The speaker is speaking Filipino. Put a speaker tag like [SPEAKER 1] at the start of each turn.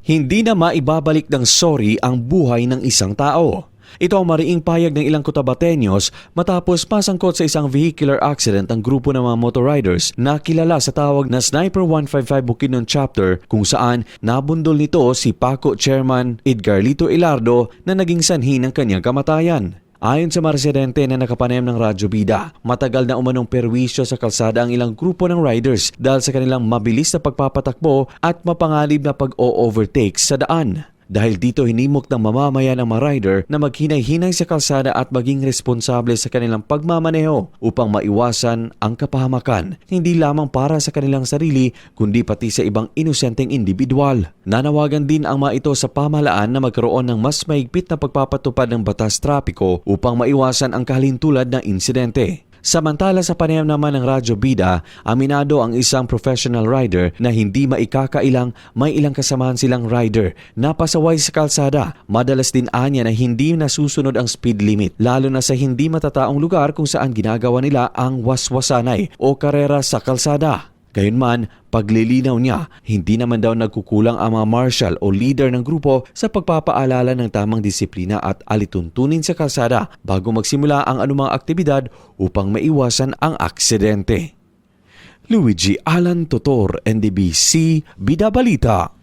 [SPEAKER 1] Hindi na maibabalik ng sorry ang buhay ng isang tao. Ito ang mariing payag ng ilang Cotabateños matapos masangkot sa isang vehicular accident ang grupo ng mga motorriders na kilala sa tawag na Sniper 155 Bukidnon Chapter, kung saan nabundol nito si Paco Chairman Edgarlito Ilardo na naging sanhi ng kanyang kamatayan. Ayon sa mga residente na nakapanayam ng Radyo Bida, matagal na umanong perwisyo sa kalsada ang ilang grupo ng riders dahil sa kanilang mabilis na pagpapatakbo at mapanganib na pag-o-overtake sa daan. Dahil dito hinimok ng mamamayan ng mga rider na maghinay-hinay sa kalsada at maging responsable sa kanilang pagmamaneho upang maiwasan ang kapahamakan, hindi lamang para sa kanilang sarili kundi pati sa ibang inosenteng individual. Nanawagan din ang mga ito sa pamahalaan na magkaroon ng mas mahigpit na pagpapatupad ng batas trapiko upang maiwasan ang kahalintulad na insidente. Samantala sa panayam naman ng Radyo Bida, aminado ang isang professional rider na hindi maikakailang may ilang kasamahan silang rider na pasaway sa kalsada. Madalas din anya na hindi nasusunod ang speed limit, lalo na sa hindi matataong lugar kung saan ginagawa nila ang waswasanay o karera sa kalsada. Gayunman, paglilinaw niya, hindi naman daw nagkukulang ang mga marshal o leader ng grupo sa pagpapaalala ng tamang disiplina at alituntunin sa kalsada bago magsimula ang anumang aktibidad upang maiwasan ang aksidente. Luigi Alan Totor, NDBC, Bida Balita.